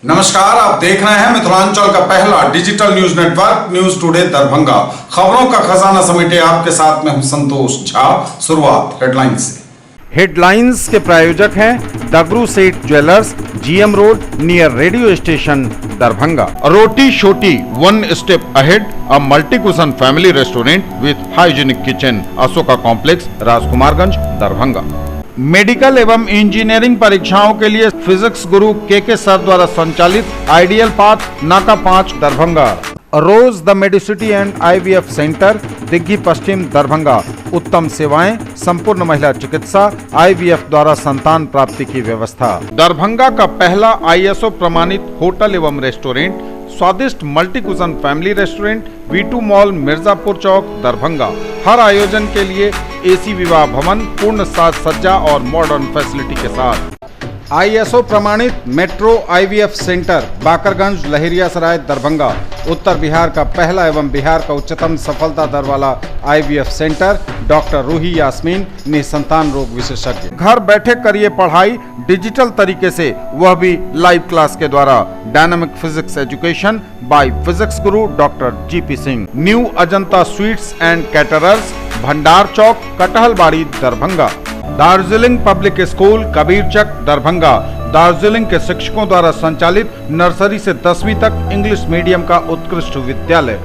नमस्कार, आप देख रहे हैं मिथिलांचल का पहला digital news network news today Darbhanga. खबरों का खजाना समेटे आपके साथ में हूं संतोष झा। शुरुआत हेडलाइंस से। हेडलाइंस के प्रायोजक हैं Dagru Seth jewellers, GM road near radio station Darbhanga. Roti Shoti one step ahead, a multi cuisine family restaurant with hygienic kitchen, Ashoka complex, Rajkumarganj, Darbhanga. Medical एवं इंजीनियरिंग परीक्षाओं के लिए फिजिक्स गुरु के सर द्वारा संचालित ideal path Naka 5 Darbhanga. Rose the medicity and IVF centre, Digghi Pashchim Darbhanga. उत्तम सेवाएं, संपूर्ण महिला चिकित्सा, आईवीएफ द्वारा संतान प्राप्ति की व्यवस्था। दरभंगा का पहला आईएसओ प्रमाणित होटल एवं रेस्टोरेंट, स्वादिष्ट multi cuisine family restaurant, V2 mall, Mirzapur Chowk, Darbhanga. हर आयोजन के लिए एसी विवाह भवन, पूर्ण साज सज्जा और मॉडर्न फैसिलिटी के साथ। आईएसओ प्रमाणित metro IVF centre, Bakarganj, Laheriasarai, Darbhanga. उत्तर बिहार का पहला एवं बिहार का उच्चतम सफलता दर वाला IVF centre, doctor Ruhi Yasmin, निसंतान रोग विशेषज्ञ। घर बैठे करिए पढ़ाई डिजिटल तरीके से, वह भी लाइव क्लास के द्वारा। Dynamic physics education by physics guru doctor GP Singh. New Ajanta sweets and caterers, Bhandar Chowk, Katahalbari, Darbhanga. Darjeeling public school, Kabirchak, Darbhanga. Darjeeling के शिक्षकों द्वारा संचालित नर्सरी से 10वीं तक इंग्लिश मीडियम का उत्कृष्ट विद्यालय।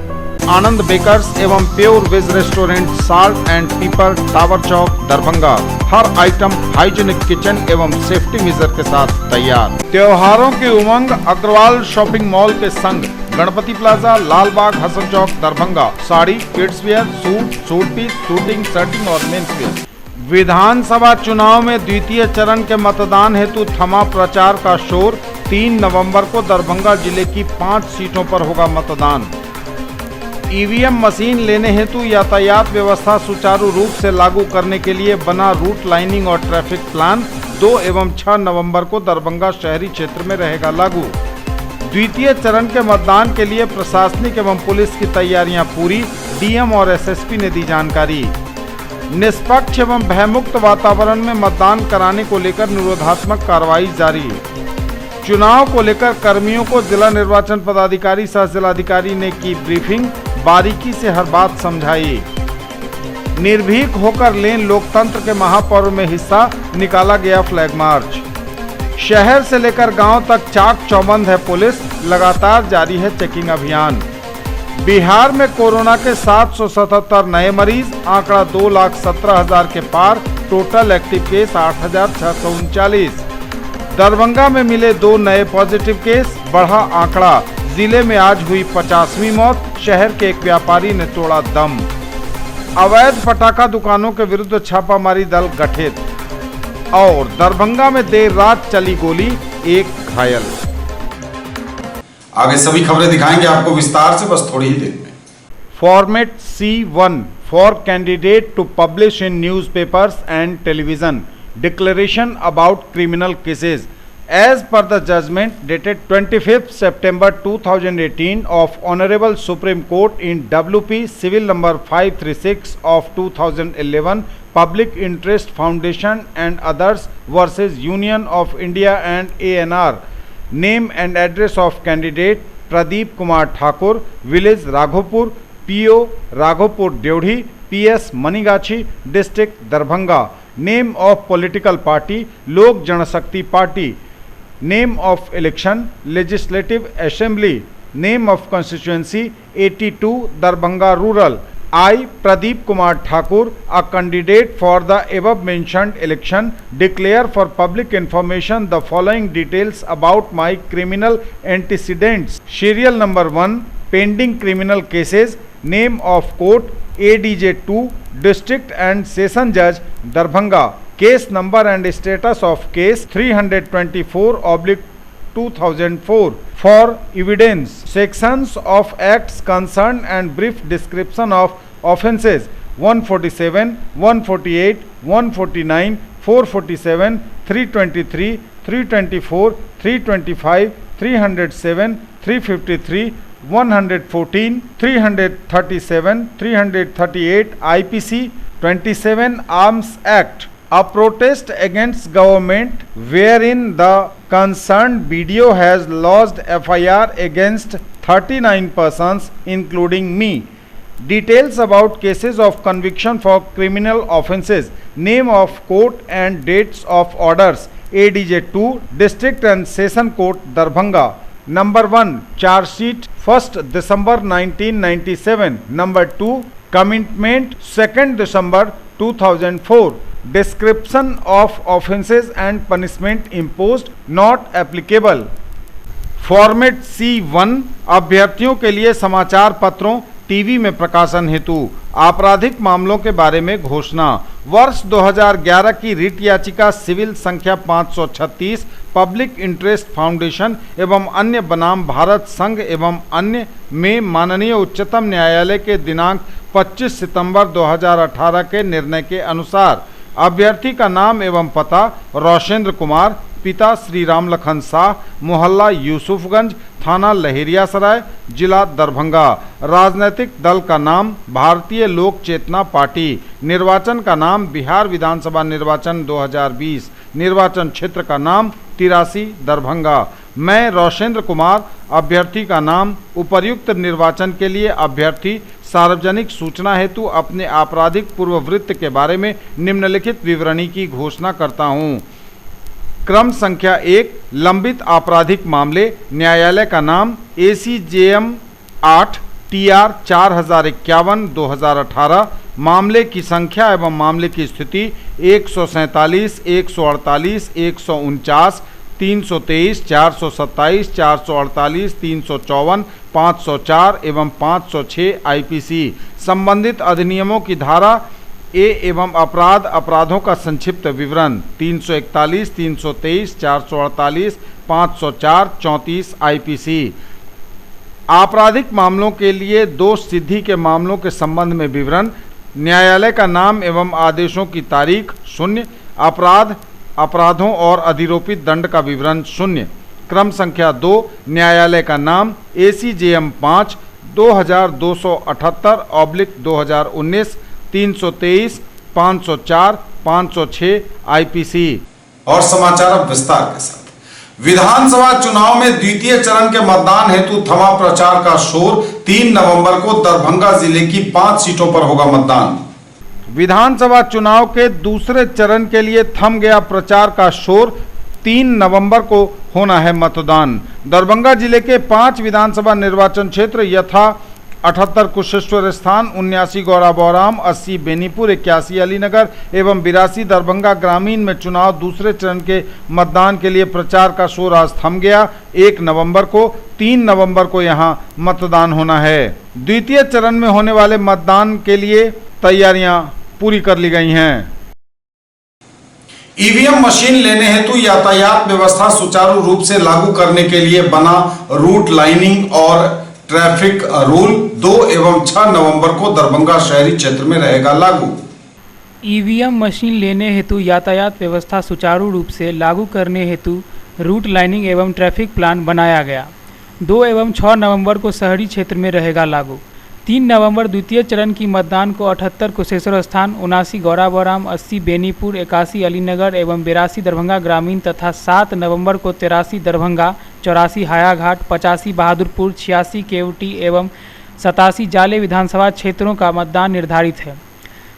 आनंद बेकर्स एवं pure veg restaurant, salt and pepper, tower चौक, दरभंगा। हर आइटम हाइजीनिक किचन एवं सेफ्टी मेजर के साथ तैयार। त्योहारों की उमंग अग्रवाल शॉपिंग मॉल के संग, Ganpati plaza, Lalbagh, Hasan Chowk, Darbhanga. Sari, kids wear, suit piece, suiting, shirting और मेंस वेयर। विधानसभा चुनाव में द्वितीय चरण के मतदान हेतु थमा प्रचार का शोर। 3 नवंबर को दरभंगा जिले की 5 सीटों पर होगा मतदान। ईवीएम मशीन लेने हेतु यातायात व्यवस्था सुचारू रूप से लागू करने के लिए बना रूट लाइनिंग और ट्रैफिक प्लान 2 एवं 6 नवंबर को दरभंगा शहरी क्षेत्र में रहेगा लागू। द्वितीय चरण के मतदान के लिए प्रशासनिक एवं पुलिस की तैयारियां पूरी, डीएम और एसएसपी ने दी जानकारी। निष्पक्ष एवं भयमुक्त वातावरण में मतदान कराने को लेकर निरोधात्मक कार्रवाई जारी। चुनाव को लेकर कर्मियों को जिला निर्वाचन पदाधिकारी सह जिलाधिकारी ने की ब्रीफिंग, बारीकी से हर बात समझाई। निर्भीक होकर लें लोकतंत्र के महापर्व में हिस्सा, निकाला गया फ्लैग मार्च। शहर से लेकर गांव तक चाक चौबंद है पुलिस, लगातार जारी है चेकिंग अभियान। बिहार में कोरोना के 777 नए मरीज, आंकड़ा 2,17,000 के पार। Total active case 8,639। दरभंगा में मिले 2 नए पॉजिटिव केस, बढ़ा आंकड़ा। जिले में आज हुई 50वीं मौत, शहर के एक व्यापारी ने तोड़ा दम। अवैध पटाखा दुकानों के विरुद्ध छापामारी दल गठित। और दरभंगा में देर रात चली गोली, 1 घायल। आगे सभी खबरें दिखाएंगे आपको विस्तार से, बस थोड़ी ही देर में। Format C1 for candidate to publish in newspapers and television declaration about criminal cases as per the judgment dated 25th September 2018 of Honorable Supreme Court in WP Civil number 536 of 2011, Public Interest Foundation and others versus Union of India and ANR. Name and address of candidate Pradeep Kumar Thakur, village Raghopur, PO Raghopur Deodhi, PS Manigachi, district Darbhanga. Name of political party Lok Janashakti Party. Name of election Legislative Assembly. Name of constituency 82 Darbhanga Rural. I, Pradeep Kumar Thakur, a candidate for the above mentioned election, declare for public information the following details about my criminal antecedents. Serial number 1, pending criminal cases. Name of court ADJ 2, District and Session Judge, Darbhanga. Case number and status of case 324/2004. For evidence, sections of acts concerned and brief description of offences 147, 148, 149, 447, 323, 324, 325, 307, 353, 114, 337, 338 IPC 27 Arms Act A protest against government wherein the concerned BDO has lodged FIR against 39 persons including me. Details about cases of conviction for criminal offences, name of court and dates of orders. ADJ 2 District and Session Court Darbhanga. Number 1 charge sheet 1st December 1997. Number 2 commitment 2nd December 2004. Description of offences and punishment imposed not applicable. Format C1 अभ्यर्थियों के लिए समाचार पत्रों TV में प्रकाशन हेतु आपराधिक मामलों के बारे में घोषणा। वर्ष 2011 की रिट याचिका सिविल संख्या 536 पब्लिक इंटरेस्ट फाउंडेशन एवं अन्य बनाम भारत संघ एवं अन्य में माननीय उच्चतम न्यायालय के दिनांक 25 सितंबर 2018 के निर्णय के अनुसार अभ्यर्थी का नाम एवं पता रोशेंद्र कुमार, पिता श्री राम लखन शाह, मोहल्ला यूसुफगंज, थाना लहेरियासराय, जिला दरभंगा। राजनीतिक दल का नाम भारतीय लोक चेतना पार्टी। निर्वाचन का नाम बिहार विधानसभा निर्वाचन 2020। निर्वाचन क्षेत्र का नाम 83 दरभंगा। मैं रोशेंद्र कुमार अभ्यर्थी का नाम उपर्युक्त निर्वाचन के लिए अभ्यर्थी सार्वजनिक सूचना हेतु अपने आपराधिक पूर्ववृत्त के बारे में निम्नलिखित विवरणी की घोषणा करता हूँ। क्रम संख्या 1 लंबित आपराधिक मामले। न्यायालय का नाम ACJM 8 TR 4051 2018। मामले की संख्या एवं मामले की स्थिति 147, 148, 149, 323, 427, 448, 354, 504 एवं 506 IPC। संबंधित अधिनियमों की धारा ए एवं अपराधों का संक्षिप्त विवरण 341, 323, 448, 504, 34 IPC। आपराधिक मामलों के लिए दोष सिद्धि के मामलों के संबंध में विवरण। न्यायालय का नाम एवं आदेशों की तारीख 0। अपराधों और अधिरोपित दंड का विवरण 0। क्रम संख्या 2 न्यायालय का नाम ACJM 5 2278/2019 323 504 506 IPC। और समाचार अब विस्तार के साथ। विधानसभा चुनाव में द्वितीय चरण के मतदान हेतु थमा प्रचार का शोर। 3 नवंबर को दरभंगा जिले की 5 सीटों पर होगा मतदान। विधानसभा चुनाव के दूसरे चरण के लिए थम गया प्रचार का शोर। 3 नवंबर को होना है मतदान। दरभंगा जिले के 5 विधानसभा निर्वाचन क्षेत्र यथा 78 कुशेश्वर स्थान, 79 गौरा बौराम, 80 बेनीपुर, 81 अलीनगर एवं 82 दरभंगा ग्रामीण में चुनाव दूसरे चरण के मतदान के लिए प्रचार का शोर आज थम गया। 1 नवंबर को 3 नवंबर को यहां मतदान होना है। द्वितीय चरण में होने वाले मतदान के लिए तैयारियां पूरी कर ली गई हैं। ईवीएम मशीन लेने हेतु यातायात व्यवस्था सुचारू रूप से लागू करने के लिए बना रूट लाइनिंग और ट्रैफिक रूल 2 एवं 6 नवंबर को दरभंगा शहरी क्षेत्र में रहेगा लागू। ईवीएम मशीन लेने हेतु यातायात व्यवस्था सुचारू रूप से लागू करने हेतु रूट लाइनिंग एवं ट्रैफिक प्लान बनाया गया। 2 एवं 6 नवंबर को शहरी क्षेत्र में रहेगा लागू। 3 नवंबर द्वितीय चरण की मतदान को 78 कुशेश्वर स्थान, 79 गौरा बौराम, 80 बेनीपुर, 81 अलीनगर एवं 82 दरभंगा ग्रामीण तथा 7 नवंबर को 83 दरभंगा, 84 हायाघाट, 85 बहादुरपुर, 86 केवटी एवं 87 जाले विधानसभा क्षेत्रों का मतदान निर्धारित है।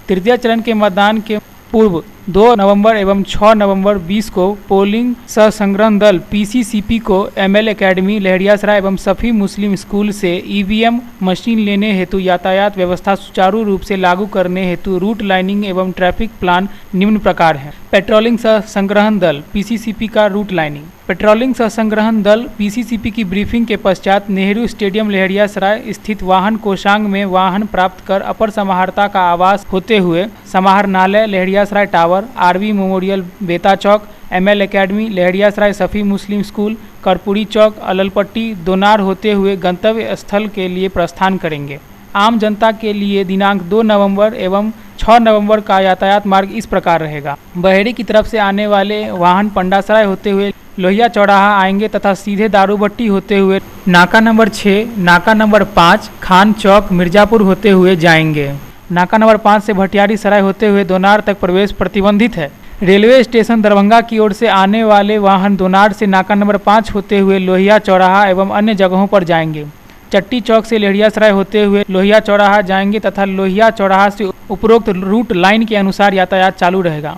तृतीय चरण के मतदान के पूर्व 2 नवंबर एवं 6 नवंबर 20 को पोलिंग सह संग्रहण दल PCCP को ML एकेडमी लहेरियासराय एवं सफ़ी मुस्लिम स्कूल से ईवीएम मशीन लेने हेतु यातायात व्यवस्था सुचारू रूप से लागू करने हेतु रूट लाइनिंग एवं ट्रैफिक प्लान निम्न प्रकार है। पेट्रोलिंग सह संग्रहण दल PCCP का रूट लाइनिंग। पेट्रोलिंग सह संग्रहण दल PCCP की ब्रीफिंग के पश्चात नेहरू स्टेडियम लहेरियासराय स्थित वाहन कोषांग में वाहन प्राप्त कर अपर समाहर्ता का आवास होते हुए समाहरणालय लहेरियासराय टावर, RV मेमोरियल बेता चौक, ML एकेडमी लहेरियासराय सफ़ी मुस्लिम स्कूल, कर्पूरी चौक, अललपट्टी, दोनार होते हुए गंतव्य स्थल के लिए प्रस्थान करेंगे। आम जनता के लिए दिनांक 2 नवंबर एवं 6 नवंबर का यातायात मार्ग इस प्रकार रहेगा। बहेड़ी की तरफ से आने वाले वाहन पंडासराय होते हुए लोहिया चौराहा आएंगे तथा सीधे दारूभट्टी होते हुए नाका नंबर 6, नाका नंबर 5, खान चौक, मिर्जापुर होते हुए जाएंगे। नाका नंबर 5 से भटियारी सराय होते हुए दोनार तक प्रवेश प्रतिबंधित है। रेलवे स्टेशन दरभंगा की ओर से आने वाले वाहन दोनार से नाका नंबर 5 होते हुए लोहिया चौराहा एवं अन्य जगहों पर जाएंगे। चट्टी चौक से लेहड़ियासराय होते हुए लोहिया चौराहा जाएंगे तथा लोहिया चौराहा से उपरोक्त रूट लाइन के अनुसार यातायात चालू रहेगा।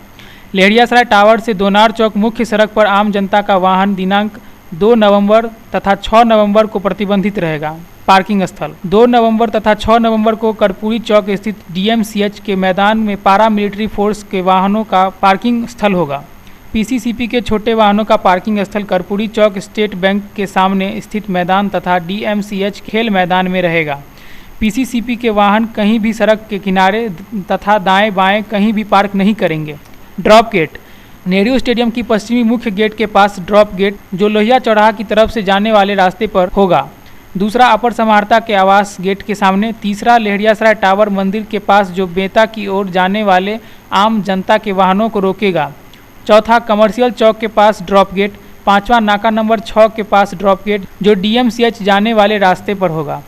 लेहड़ियासराय टावर से दोनार चौक मुख्य सड़क पर आम जनता का वाहन दिनांक 2 नवंबर तथा 6 नवंबर को प्रतिबंधित रहेगा। पार्किंग स्थल 2 नवंबर तथा 6 नवंबर को कर्पूरी चौक स्थित DMCH के मैदान में पारा मिलिट्री फोर्स के वाहनों का पार्किंग स्थल होगा। PCCP के छोटे वाहनों का पार्किंग स्थल कर्पूरी चौक स्टेट बैंक के सामने स्थित मैदान तथा DMCH खेल मैदान में रहेगा। PCCP के वाहन कहीं भी सड़क के किनारे तथा दाएं बाएं कहीं भी पार्क नहीं करेंगे। ड्रॉप गेट नेहरू स्टेडियम की पश्चिमी मुख्य गेट के पास ड्रॉप गेट जो लोहिया चौराहा की तरफ से जाने वाले रास्ते पर होगा। दूसरा अपर समाहर्ता के आवास गेट के सामने। तीसरा लेहड़ियासराय टावर मंदिर के पास जो बेता की ओर जाने वाले आम जनता के वाहनों को रोकेगा। चौथा कमर्शियल चौक के पास ड्रॉप गेट। पांचवा नाका नंबर 6 के पास ड्रॉप गेट जो DMCH जाने वाले रास्ते पर होगा।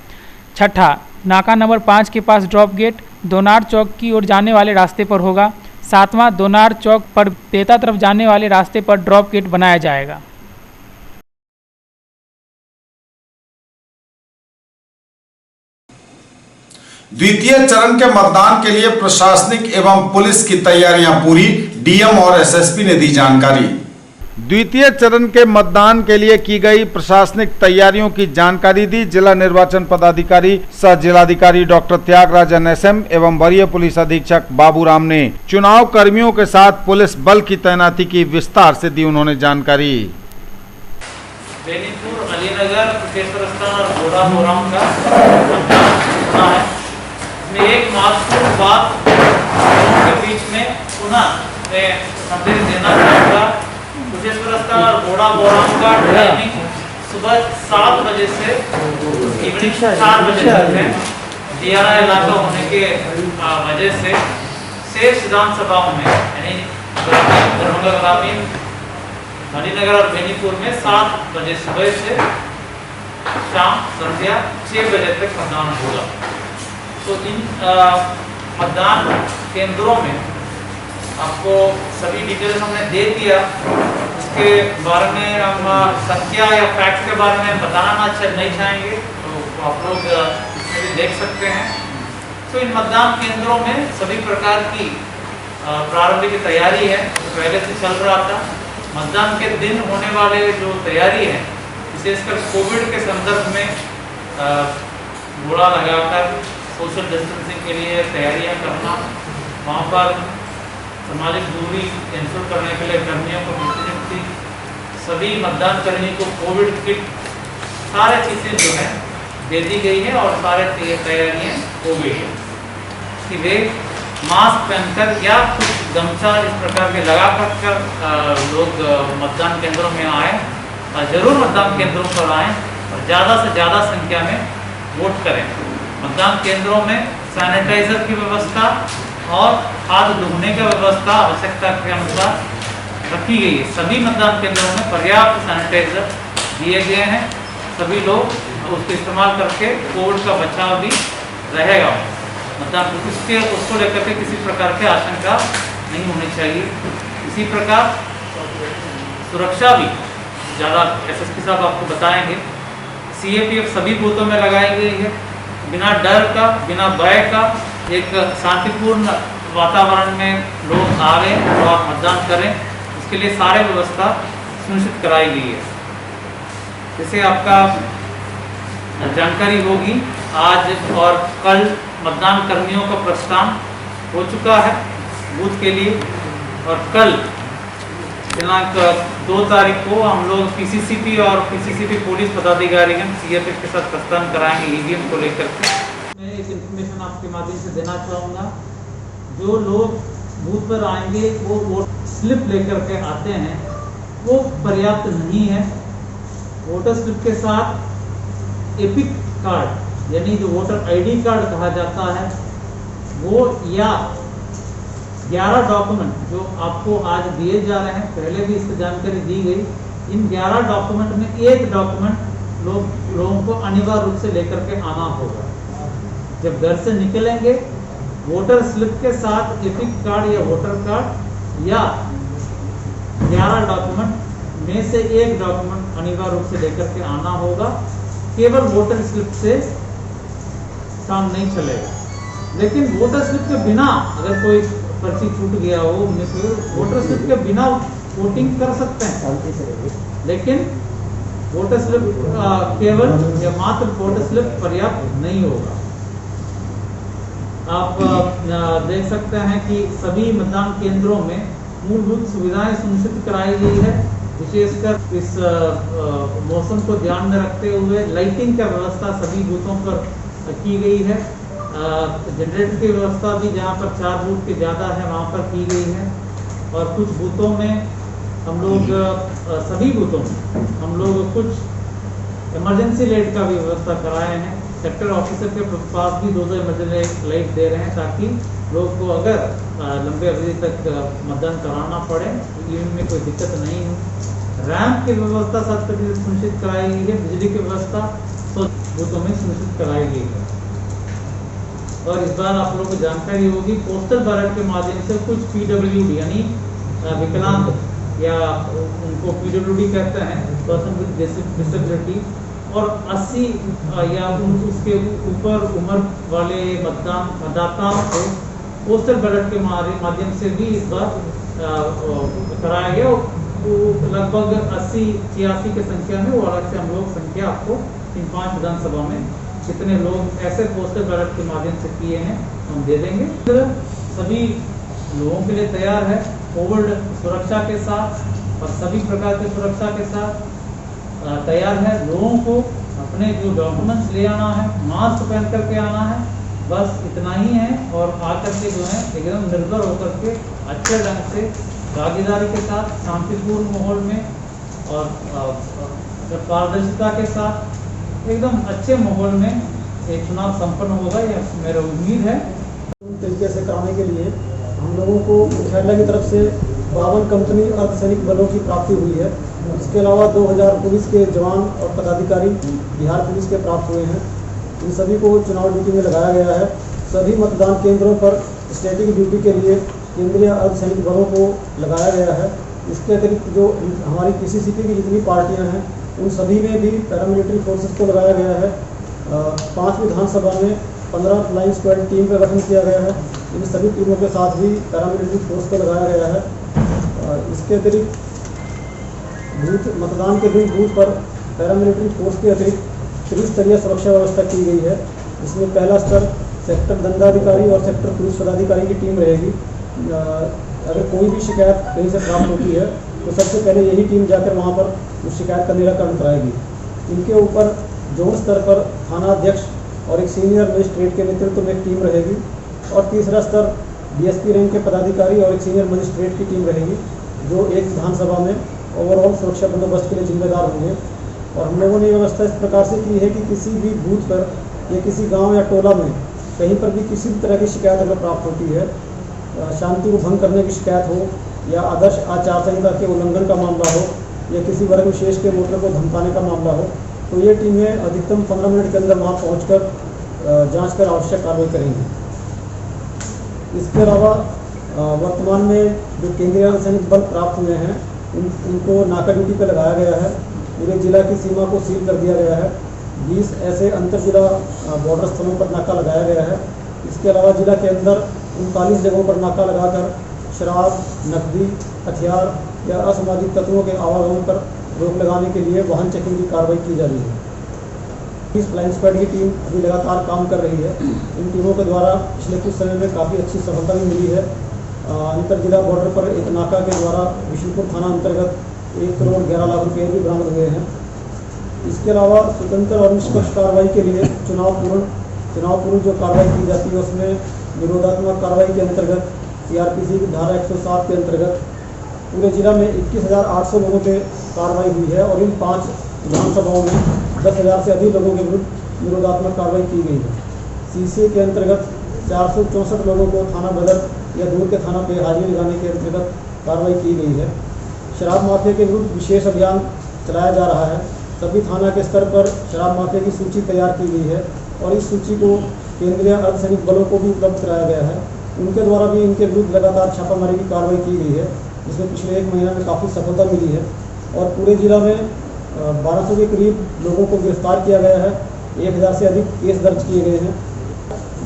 छठा नाका नंबर 5 के पास ड्रॉप गेट दोनार चौक की ओर जाने वाले रास्ते पर होगा। सातवां दोनार चौक पर बेता तरफ जाने वाले रास्ते पर ड्रॉप गेट बनाया जाएगा। द्वितीय चरण के मतदान के लिए प्रशासनिक एवं पुलिस की तैयारियां पूरी, DM और SSP ने दी जानकारी। द्वितीय चरण के मतदान के लिए की गई प्रशासनिक तैयारियों की जानकारी दी जिला निर्वाचन पदाधिकारी सह जिलाधिकारी डॉक्टर त्यागराज NSM एवं वरीय पुलिस अधीक्षक बाबूराम ने चुनाव कर्मियों के साथ पुलिस बल की तैनाती की विस्तार से दी उन्होंने जानकारी। बेनीपुर, अलीनगर, कुशेश्वर स्थान और घोड़ामोरम का होना है। इसमें एक महत्वपूर्ण बात के बीच में पुनः मैं संदेश देना चाहूँगा। कुशेश्वर स्थान और घोड़ामोरम का टाइमिंग सुबह 7 बजे से इवनिंग 4 बजे तक है। दियारा इलाका होने के वजह से शेष विधानसभाओं में यानी दरभंगा ग्रामीण, मणिनगर और बेनीपुर में 7 बजे सुबह से शाम संध्या 6 बजे तक मतदान होगा। तो इन मतदान केंद्रों में आपको सभी डिटेल्स हमने दे दिया। इसके बारे में हम संख्या या फैक्ट के बारे में बताना नहीं चाहेंगे, तो आप लोग इसमें भी देख सकते हैं। तो इन मतदान केंद्रों में सभी प्रकार की प्रारंभिक तैयारी है, पहले से चल रहा था। मतदान के दिन होने वाले जो तैयारी है, विशेषकर कोविड के संदर्भ में घोड़ा लगाकर सोशल डिस्टेंसिंग के लिए तैयारियां करना, वहाँ पर सामाजिक दूरी इंश्योर करने के लिए कर्मियों को नियुक्ति, सभी मतदान कर्मी को कोविड किट, सारे चीज़ें जो है दे दी गई है और सारे तैयारियां हो गई है कि वे मास्क पहनकर या कुछ गमछा इस प्रकार के लगा कर लोग मतदान केंद्रों में आए और जरूर मतदान केंद्रों पर आएँ और ज़्यादा से ज़्यादा संख्या में वोट करें। मतदान केंद्रों में सैनिटाइजर की व्यवस्था और हाथ धोने की व्यवस्था आवश्यकता के अनुसार रखी गई है। सभी मतदान केंद्रों में पर्याप्त सैनिटाइजर दिए गए हैं। सभी लोग उसका इस्तेमाल करके कोविड का बचाव भी रहेगा। मतदान उसको लेकर के किसी प्रकार की आशंका नहीं होनी चाहिए। इसी प्रकार सुरक्षा भी ज़्यादा SSP साहब आपको बताएंगे। CAPF सभी बूथों में लगाई गई है। बिना डर का, बिना भय का एक शांतिपूर्ण वातावरण में लोग आवे और आप मतदान करें, उसके लिए सारे व्यवस्था सुनिश्चित कराई गई है। जैसे आपका जानकारी होगी, आज और कल मतदान कर्मियों का प्रस्थान हो चुका है बूथ के लिए और कल दिनांक 2 तारीख को हम लोग PCCP और PCCP पुलिस पदाधिकारीगण CAPF के साथ प्रस्थान कराएंगे EVM को लेकर के। मैं एक इन्फॉर्मेशन आपके माध्यम से देना चाहूँगा, जो लोग बूथ पर आएंगे वो वोट स्लिप लेकर के आते हैं वो पर्याप्त नहीं है। वोटर स्लिप के साथ एपिक कार्ड यानी जो वोटर ID कार्ड कहा जाता है वो या 11 डॉक्यूमेंट जो आपको आज दिए जा रहे हैं, पहले भी इसकी जानकारी दी गई। इन 11 डॉक्यूमेंट में एक डॉक्यूमेंट लोगों को अनिवार्य रूप से लेकर के आना होगा। जब घर से निकलेंगे वोटर स्लिप के साथ एपिक कार्ड या वोटर कार्ड या 11 डॉक्यूमेंट में से एक डॉक्यूमेंट अनिवार्य रूप से लेकर के आना होगा। केवल वोटर स्लिप से काम नहीं चलेगा, लेकिन वोटर स्लिप के बिना अगर कोई पर्ची छूट गया हो, वोटर स्लिप के बिना वोटिंग कर सकते हैं, लेकिन वोटर स्लिप केवल या मात्र वोटर स्लिप पर्याप्त नहीं होगा। आप देख सकते हैं कि सभी मतदान केंद्रों में मूलभूत सुविधाएं सुनिश्चित कराई गई है। विशेषकर इस मौसम को ध्यान में रखते हुए लाइटिंग का व्यवस्था सभी बूथों पर की गई है। जनरेटर की व्यवस्था भी जहां पर 4 बूथ के ज़्यादा है वहां पर की गई है, और कुछ बूथों में हम लोग सभी बूथों में हम लोग कुछ इमरजेंसी लाइट का भी व्यवस्था कराए हैं। सेक्टर ऑफिसर के पास भी 2 इमरजेंसी लाइट दे रहे हैं, ताकि लोग को अगर लंबे अवधि तक मतदान कराना पड़े ईवीएम में कोई दिक्कत नहीं हो। रैंप की व्यवस्था 7% सुनिश्चित कराई गई है। बिजली की व्यवस्था तो बूथों में सुनिश्चित कराई गई है। और इस बार आप लोगों को जानकारी होगी, पोस्टल बैलेट के माध्यम से कुछ पीडब्ल्यूडी यानी विकलांग या उनको पीडब्ल्यूडी कहते हैं, पर्सन विद डिसेबिलिटी, और 80 या उसके ऊपर उम्र वाले मतदाताओं को पोस्टल बैलेट के माध्यम से भी इस बार कराया गया। लगभग 80-86 की संख्या में, वो अलग से हम लोग संख्या आपको इन 5 विधानसभा में कितने लोग ऐसे पोस्टल बैलेट के माध्यम से किए हैं हम दे देंगे। सभी लोगों के लिए तैयार है, कोविड सुरक्षा के साथ और सभी प्रकार की सुरक्षा के साथ तैयार है। लोगों को अपने जो डॉक्यूमेंट्स ले आना है, मास्क पहन करके आना है, बस इतना ही है। और आकर के जो है एकदम निर्भर होकर के अच्छे ढंग से भागीदारी के साथ शांतिपूर्ण माहौल में और पारदर्शिता के साथ एकदम अच्छे माहौल में एक चुनाव संपन्न होगा, यह मेरा उम्मीद है। तरीके से कराने के लिए हम लोगों को मुख्यालय की तरफ से 52 कंपनी अर्धसैनिक बलों की प्राप्ति हुई है। इसके अलावा 2000 पुलिस के जवान और पदाधिकारी बिहार पुलिस के प्राप्त हुए हैं। इन सभी को चुनाव ड्यूटी में लगाया गया है। सभी मतदान केंद्रों पर स्टैटिक ड्यूटी के लिए केंद्रीय अर्धसैनिक बलों को लगाया गया है। इसके अतिरिक्त जो हमारी पीसीसीपी की जितनी पार्टियां हैं उन सभी में भी पैरामिलिट्री फोर्सेस को लगाया गया है। 5 विधानसभा में 15 फ्लाइंग स्क्वाड टीम का गठन किया गया है। इन सभी टीमों के साथ भी पैरामिलिट्री फोर्स को लगाया गया है। इसके अतिरिक्त मतदान के दिन बूथ पर पैरामिलिट्री फोर्स के अतिरिक्त त्रिस्तरीय सुरक्षा व्यवस्था की गई है। इसमें पहला स्तर सेक्टर दंडाधिकारी और सेक्टर पुलिस पदाधिकारी की टीम रहेगी। अगर कोई भी शिकायत कहीं से प्राप्त होती है तो सबसे पहले यही टीम जाकर वहाँ पर उस शिकायत का निराकरण कराएगी। इनके ऊपर जोन स्तर पर थाना अध्यक्ष और एक सीनियर मजिस्ट्रेट के नेतृत्व में एक टीम रहेगी, और तीसरा स्तर डीएसपी रैंक के पदाधिकारी और एक सीनियर मजिस्ट्रेट की टीम रहेगी, जो एक विधानसभा में ओवरऑल सुरक्षा बंदोबस्त के लिए जिम्मेदार होंगे। और हम लोगों ने व्यवस्था इस प्रकार से की है कि किसी भी बूथ पर या किसी गाँव या टोला में कहीं पर भी किसी भी तरह की शिकायत अगर प्राप्त होती है, शांति को भंग करने की शिकायत हो या आदर्श आचार संहिता के उल्लंघन का मामला हो या किसी वर्ग विशेष के वोटर को धमकाने का मामला हो, तो ये टीमें अधिकतम 15 मिनट के अंदर वहाँ पहुँचकर जांच कर आवश्यक कार्रवाई करेंगी। इसके अलावा वर्तमान में जो केंद्रीय अर्धसैनिक बल प्राप्त हुए हैं उनको नाका ड्यूटी पर लगाया गया है। पूरे जिला की सीमा को सील कर दिया गया है। 20 ऐसे अंतर जिला बॉर्डर स्थलों पर नाका लगाया गया है। इसके अलावा जिला के अंदर 39 जगहों पर नाका लगाकर शराब, नकदी, हथियार या असामाजिक तत्वों के आवागमन पर रोक लगाने के लिए वाहन चेकिंग की कार्रवाई की जा रही है। इस फ्लाइंग स्क्वाड की टीम अभी लगातार काम कर रही है। इन टीमों के द्वारा पिछले कुछ समय में काफ़ी अच्छी सफलता भी मिली है। अंतर जिला बॉर्डर पर एक नाका के द्वारा विशुलपुर थाना अंतर्गत 1 करोड़ 11 लाख रुपये भी बरामद हुए हैं। इसके अलावा स्वतंत्र और निष्पक्ष कार्रवाई के लिए चुनाव पूर्व जो कार्रवाई की जाती है उसमें निरोधात्मक कार्रवाई के अंतर्गत सीआरपीसी की धारा 107 के अंतर्गत पूरे जिला में 21,800 लोगों पे कार्रवाई हुई है, और इन 5 विधानसभाओं में 10,000 से अधिक लोगों के विरुद्ध निरोधात्मक कार्रवाई की गई है। सीसीए के अंतर्गत 464 लोगों को थाना बदर या दूर के थाना पे हाजिरी लगाने के अंतर्गत कार्रवाई की गई है। शराब माफिया के विरुद्ध विशेष अभियान चलाया जा रहा है। सभी थाना के स्तर पर शराब माफिया की सूची तैयार की गई है, और इस सूची को केंद्रीय अर्धसैनिक बलों को भी उपलब्ध कराया गया है। उनके द्वारा भी इनके विरुद्ध लगातार छापामारी की कार्रवाई की गई है। जिसमें पिछले 1 महीने में काफ़ी सफलता मिली है और पूरे जिला में 1200 के करीब लोगों को गिरफ्तार किया गया है। 1000 से अधिक केस दर्ज किए गए हैं।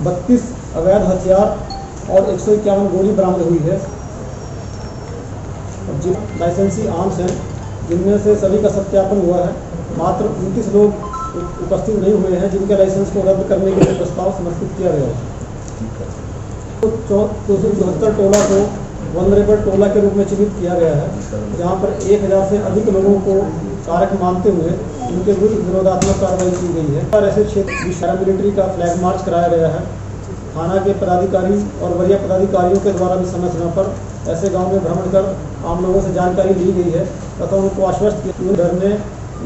32 अवैध हथियार और 151 गोली बरामद हुई है। लाइसेंसी आर्म्स हैं जिनमें से सभी का सत्यापन हुआ है। मात्र 29 लोग उपस्थित नहीं हुए हैं जिनके लाइसेंस को रद्द करने के लिए प्रस्ताव समर्पित किया गया है। 274 टोला को वनरेबल टोला के रूप में चिन्हित किया गया है, जहां पर 1000 से अधिक लोगों को कारक मानते हुए उनके विरुद्ध विरोधात्मक कार्रवाई की गई है। और ऐसे क्षेत्र पैरामिलिट्री का फ्लैग मार्च कराया गया है। थाना के पदाधिकारी और वरीय पदाधिकारियों के द्वारा भी समय समय पर ऐसे गाँव में भ्रमण कर आम लोगों से जानकारी ली गई है तथा उनको आश्वस्त किया डरने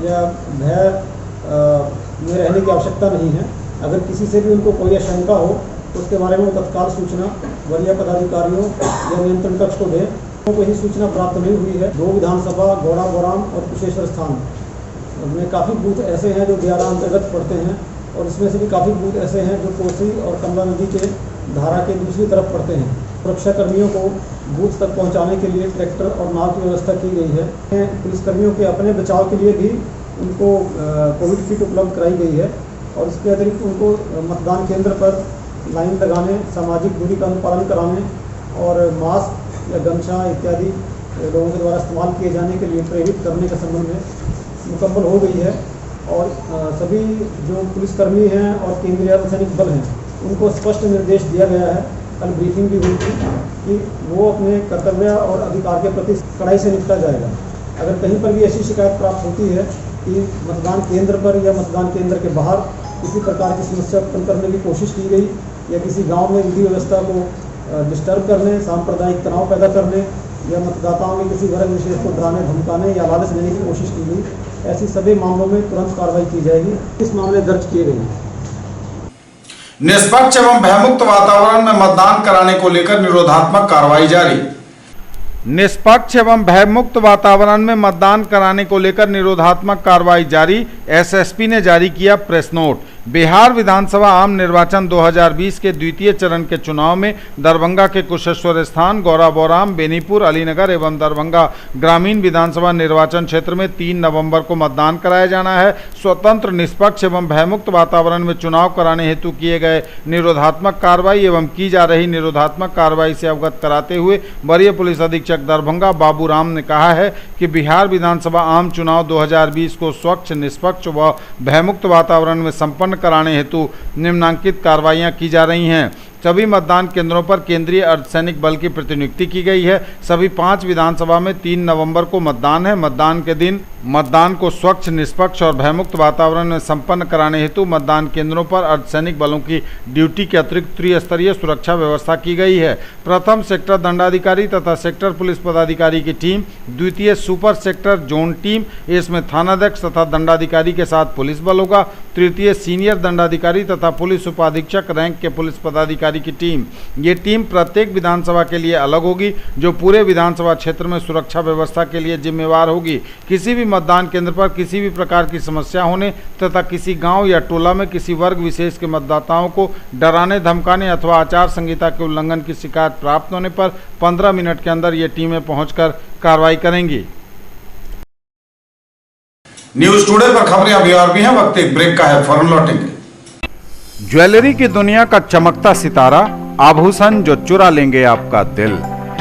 या भय में रहने की आवश्यकता नहीं है। अगर किसी से भी उनको कोई आशंका हो तो उसके बारे में तत्काल सूचना वरीय पदाधिकारियों या नियंत्रण कक्ष को दें। उनको यही सूचना प्राप्त नहीं हुई है। 2 विधानसभा गौड़ा बोराम और कुशेश्वर स्थान में काफ़ी बूथ ऐसे हैं जो दियारा अंतर्गत पड़ते हैं और इसमें से भी काफ़ी बूथ ऐसे हैं जो कोसी और कमला नदी के धारा के दूसरी तरफ पड़ते हैं। सुरक्षा कर्मियों को बूथ तक पहुंचाने के लिए ट्रैक्टर और नाव की व्यवस्था की गई है। पुलिसकर्मियों के अपने बचाव के लिए भी उनको कोविड किट उपलब्ध कराई गई है और इसके अतिरिक्त उनको मतदान केंद्र पर लाइन लगाने, सामाजिक दूरी का अनुपालन कराने और मास्क या गमछा इत्यादि लोगों के द्वारा इस्तेमाल किए जाने के लिए प्रेरित करने के संबंध में मुकम्मल हो गई है। और सभी जो पुलिसकर्मी हैं और केंद्रीय अर्धसैनिक बल हैं उनको स्पष्ट निर्देश दिया गया है, कल ब्रीफिंग भी हुई थी, कि वो अपने कर्तव्य और अधिकार के प्रति कड़ाई से निपटा जाएगा। अगर कहीं पर भी ऐसी शिकायत प्राप्त होती है कि मतदान केंद्र पर या मतदान केंद्र के बाहर किसी प्रकार की समस्या उत्पन्न करने की कोशिश की गई या किसी गांव में विधि व्यवस्था को डिस्टर्ब करने, सांप्रदायिक तनाव पैदा करने या मतदाताओं के किसी वर्ग विशेष को डराने, धमकाने या लालच देने की कोशिश की गई, ऐसी सभी मामलों में तुरंत कार्रवाई की जाएगी। इस मामले दर्ज किए गए हैं। निष्पक्ष एवं भयमुक्त वातावरण में मतदान कराने को लेकर निरोधात्मक कार्रवाई जारी। निष्पक्ष एवं भयमुक्त वातावरण में मतदान कराने को लेकर निरोधात्मक कार्रवाई जारी। एसएसपी ने जारी किया प्रेस नोट। बिहार विधानसभा आम निर्वाचन 2020 के द्वितीय चरण के चुनाव में दरभंगा के कुशेश्वर स्थान, गौरा बोराम, बेनीपुर, अलीनगर एवं दरभंगा ग्रामीण विधानसभा निर्वाचन क्षेत्र में 3 नवंबर को मतदान कराया जाना है। स्वतंत्र, निष्पक्ष एवं भयमुक्त वातावरण में चुनाव कराने हेतु किए गए निरोधात्मक कार्रवाई एवं की जा रही निरोधात्मक कार्रवाई से अवगत कराते हुए वरीय पुलिस अधीक्षक दरभंगा बाबू राम ने कहा है कि बिहार विधानसभा आम चुनाव 2020 को स्वच्छ, निष्पक्ष व भयमुक्त वातावरण में संपन्न कराने हेतु निम्नांकित कार्रवाइयां की जा रही हैं। सभी मतदान केंद्रों पर केंद्रीय अर्धसैनिक बल की प्रतिनियुक्ति की गई है। सभी 5 विधानसभा में 3 नवंबर को मतदान है। मतदान के दिन मतदान को स्वच्छ, निष्पक्ष और भयमुक्त वातावरण में संपन्न कराने हेतु मतदान केंद्रों पर अर्धसैनिक बलों की ड्यूटी के अतिरिक्त त्रिस्तरीय सुरक्षा व्यवस्था की गई है। प्रथम सेक्टर दंडाधिकारी तथा सेक्टर पुलिस पदाधिकारी की टीम, द्वितीय सुपर सेक्टर जोन टीम, इसमें थानाध्यक्ष तथा दंडाधिकारी के साथ पुलिस बल होगा। तृतीय सीनियर दंडाधिकारी तथा पुलिस उपाधीक्षक रैंक के पुलिस पदाधिकारी की टीम। ये टीम प्रत्येक विधानसभा के लिए अलग होगी, जो पूरे विधानसभा क्षेत्र में सुरक्षा व्यवस्था के लिए जिम्मेवार होगी। किसी भी मतदान केंद्र पर किसी भी प्रकार की समस्या होने तथा किसी गांव या टोला में किसी वर्ग विशेष के मतदाताओं को डराने, धमकाने अथवा आचार संहिता के उल्लंघन की शिकायत प्राप्त होने पर 15 मिनट के अंदर ये टीमें पहुंचकर कार्रवाई करेंगी। न्यूज टुडे पर खबरें अभी और भी हैं, वक्त एक ब्रेक का है, फौरन लौटेंगे। ज्वेलरी की दुनिया का चमकता सितारा, आभूषण जो चुरा लेंगे आपका दिल।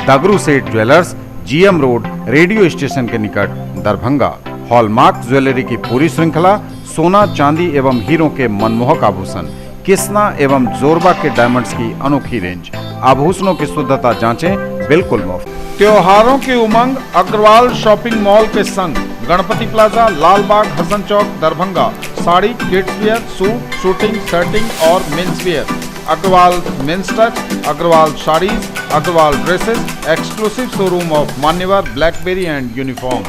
दगरू Seth jewellers, GM road, radio station के निकट, दरभंगा। हॉलमार्क ज्वेलरी की पूरी श्रृंखला, सोना, चांदी एवं हीरों के मनमोहक आभूषण, किस्ना एवं जोरबा के डायमंड्स की अनोखी रेंज। आभूषणों की शुद्धता जांचें, बिल्कुल मुफ्त। त्योहारों की उमंग अग्रवाल शॉपिंग मॉल के संग, Ganpati plaza, Lal Bagh, Hasan Chowk, Darbhanga. Sari, kids wear, suit, suiting, shirting और men's wear. Agarwal men's touch, Agarwal saris, Agarwal dresses, exclusive showroom of Manyavar Blackberry and uniform.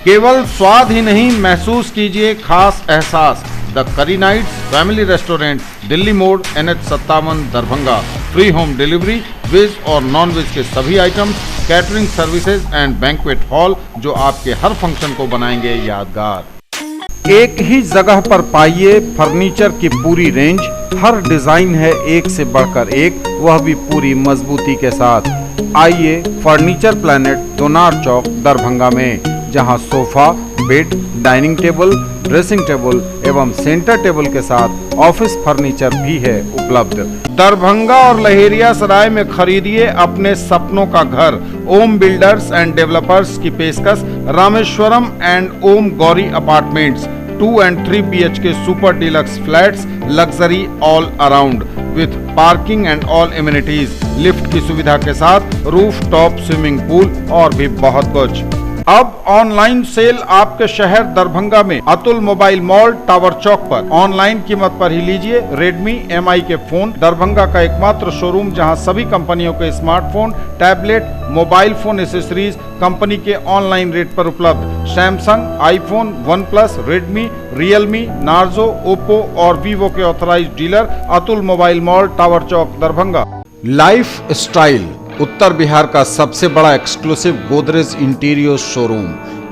केवल स्वाद ही नहीं, महसूस कीजिए खास एहसास। द करी नाइट्स फैमिली रेस्टोरेंट, दिल्ली मोड़, NH57, Darbhanga. Free home delivery, veg और नॉन वेज के सभी items, catering services and banquet hall, जो आपके हर फंक्शन को बनाएंगे यादगार। एक ही जगह पर पाइए फर्नीचर की पूरी रेंज। हर डिजाइन है एक से बढ़कर एक, वह भी पूरी मजबूती के साथ। आइए फर्नीचर प्लैनेट दोनार चौक दरभंगा में, जहां sofa, bed, dining table, dressing table एवं सेंटर टेबल के साथ ऑफिस फर्नीचर भी है उपलब्ध। दरभंगा और लहेरियासराय में खरीदिए अपने सपनों का घर। ओम बिल्डर्स एंड डेवलपर्स की पेशकश Rameshwaram and Om Gauri apartments 2 and 3 BHK super deluxe flats, luxury all around with parking and all amenities, lift की सुविधा के साथ रूफ टॉप स्विमिंग पूल और भी बहुत कुछ। अब ऑनलाइन सेल आपके शहर दरभंगा में Atul mobile mall tower Chowk पर। ऑनलाइन कीमत पर ही लीजिए Redmi MI के फोन। दरभंगा का एकमात्र शोरूम जहां सभी कंपनियों के smartphone, tablet, mobile phone accessories company के ऑनलाइन रेट पर उपलब्ध। Samsung, iPhone, OnePlus, Redmi, Realme, Narzo, Oppo और Vivo के authorised dealer Atul mobile mall tower चौक दरभंगा। लाइफ स्टाइल उत्तर बिहार का सबसे बड़ा exclusive Godrej interior showroom,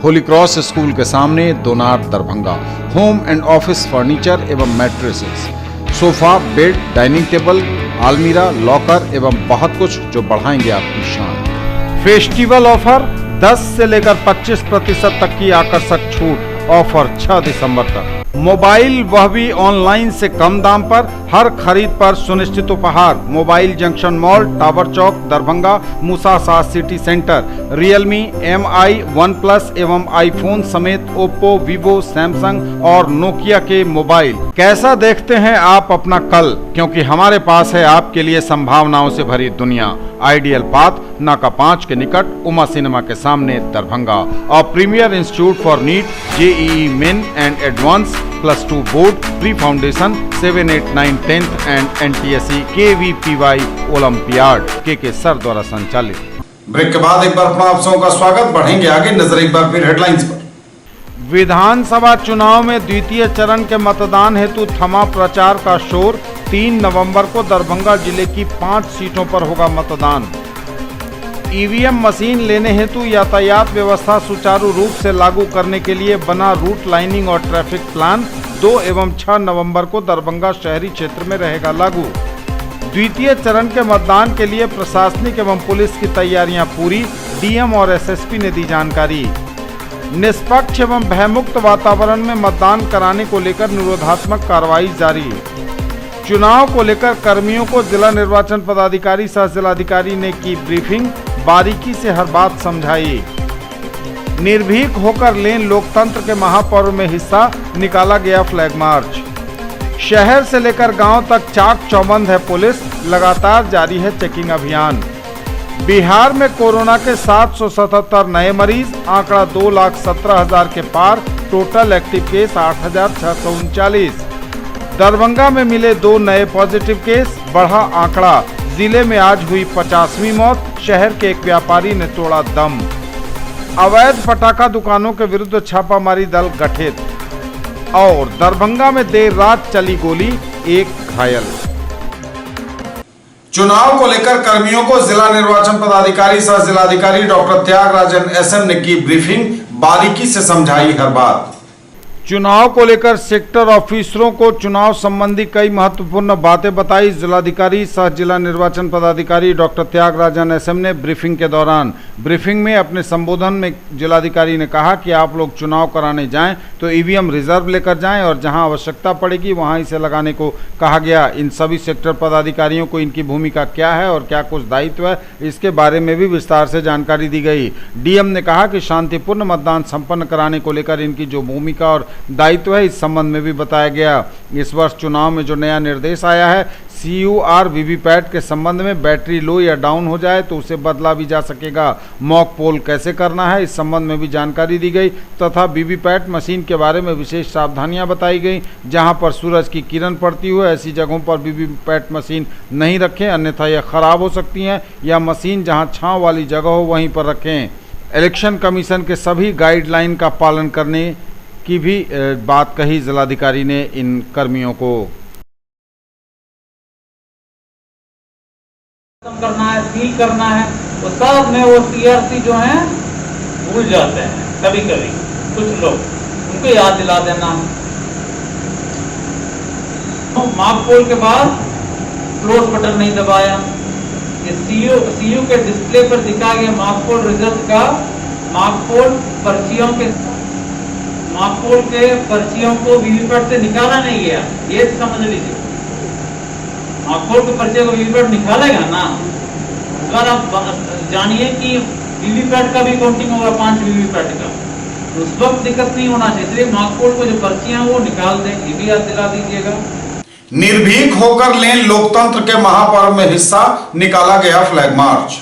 Holy Cross school के सामने, Donar Darbhanga. Home and office furniture एवं mattresses, sofa, bed, dining table, अलमीरा, लॉकर एवं बहुत कुछ जो बढ़ाएंगे आपकी शान। फेस्टिवल ऑफर 10 से लेकर 25% तक की आकर्षक छूट। ऑफर 6 दिसंबर तक। मोबाइल वह भी ऑनलाइन से कम दाम पर, हर खरीद पर सुनिश्चित उपहार। मोबाइल जंक्शन मॉल टावर चौक Darbhanga, Musa Shah city centre. Realme, MI, OnePlus एवं आईफोन समेत ओप्पो, वीवो, सैमसंग और नोकिया के मोबाइल। कैसा देखते हैं आप अपना कल, क्योंकि हमारे पास है आपके लिए संभावनाओं से भरी दुनिया। आइडियल पाथ नाका 5 के निकट, उमा सिनेमा के सामने दरभंगा। और premier institute for NEET, JEE main and advance, +2 board, pre foundation, 7, 8, 9, 10th and NTSE KVPY olympiad के सर द्वारा संचालित। ब्रेक के बाद एक बार अपना आप सबों का स्वागत। बढ़ेंगे आगे, नजर एक बार फिर हेडलाइंस पर। विधानसभा चुनाव में द्वितीय चरण के मतदान हेतु थमा प्रचार का शोर। 3 नवंबर को दरभंगा जिले की 5 सीटों पर होगा मतदान। EVM मशीन लेने हेतु यातायात व्यवस्था सुचारू रूप से लागू करने के लिए बना रूट लाइनिंग और ट्रैफिक प्लान 2 एवं 6 नवंबर को दरभंगा शहरी क्षेत्र में रहेगा लागू। द्वितीय चरण के मतदान के लिए प्रशासनिक एवं पुलिस की तैयारियां पूरी, DM और SSP ने दी जानकारी। निष्पक्ष एवं भयमुक्त वातावरण में मतदान कराने को लेकर निरोधात्मक कार्रवाई जारी। चुनाव को लेकर कर्मियों को जिला निर्वाचन पदाधिकारी सह जिलाधिकारी ने की ब्रीफिंग, बारीकी से हर बात समझाई। निर्भीक होकर लेन लोकतंत्र के महापर्व में हिस्सा, निकाला गया फ्लैग मार्च। शहर से लेकर गांव तक चाक चौबंद है पुलिस, लगातार जारी है चेकिंग अभियान। बिहार में कोरोना के 777 नए मरीज, आंकड़ा 2,17,000 के पार, टोटल एक्टिव केस 8,639। दरभंगा में मिले 2 नए पॉजिटिव केस, बढ़ा आंकड़ा। जिले में आज हुई 50वीं मौत, शहर के एक व्यापारी ने तोड़ा दम। अवैध पटाखा दुकानों के विरुद्ध छापामारी दल गठित। और दरभंगा में देर रात चली गोली, 1 घायल। चुनाव को लेकर कर्मियों को जिला निर्वाचन पदाधिकारी सह जिलाधिकारी डॉक्टर त्यागराजन SM ने की ब्रीफिंग, बारीकी से समझाई हर बात। चुनाव को लेकर सेक्टर ऑफिसरों को चुनाव संबंधी कई महत्वपूर्ण बातें बताई। जिलाधिकारी सह जिला निर्वाचन पदाधिकारी डॉक्टर त्यागराजन SM ने ब्रीफिंग के दौरान। ब्रीफिंग में अपने संबोधन में जिलाधिकारी ने कहा कि आप लोग चुनाव कराने जाएं तो EVM रिजर्व लेकर जाएं और जहां आवश्यकता पड़ेगी वहां इसे लगाने को कहा गया। इन सभी सेक्टर पदाधिकारियों को इनकी भूमिका क्या है और क्या कुछ दायित्व है, इसके बारे में भी विस्तार से जानकारी दी गई। DM ने कहा कि शांतिपूर्ण मतदान संपन्न कराने को लेकर इनकी जो भूमिका और दायित्व है इस संबंध में भी बताया गया। इस वर्ष चुनाव में जो नया निर्देश आया है, CUR वीवीपैट के संबंध में बैटरी लो या डाउन हो जाए तो उसे बदला भी जा सकेगा। मॉक पोल कैसे करना है इस संबंध में भी जानकारी दी गई तथा वीवीपैट मशीन के बारे में विशेष सावधानियां बताई गई। जहां पर सूरज की किरण पड़ती हो ऐसी जगहों पर वीवीपैट मशीन नहीं रखें, अन्यथा यह खराब हो सकती हैं, या मशीन जहां छांव वाली जगह हो वहीं पर रखें। इलेक्शन कमीशन के सभी गाइडलाइन का पालन करने की भी बात कही जिलाधिकारी ने इन कर्मियों को। करना है, सील करना है, तो सब में वो TRC जो है भूल जाते हैं कभी कभी कुछ लोग, उनको याद दिला देना। तो मार्क पोल के बाद क्लोज बटन नहीं दबाया, ये सीयू के डिस्प्ले पर दिखाया गया मार्कपोल रिजल्ट का मार्कपोल के पर्चियों को वीवीपैट से निकाला नहीं गया, ये समझ लीजिए। मार्कपोल के पर्चे को वीवीपैट निकालेगा ना, इस बार आप जानिए कि वीवीपैट का भी काउंटिंग होगा 5 वीवीपैट का, तो उस वक्त दिक्कत नहीं होना चाहिए। इसलिए मार्कपोल को जो पर्चियां वो निकाल दें, ये भी याद दिला दीजिएगा। निर्भीक होकर लें लोकतंत्र के महापर्व में हिस्सा, निकाला गया फ्लैग मार्च।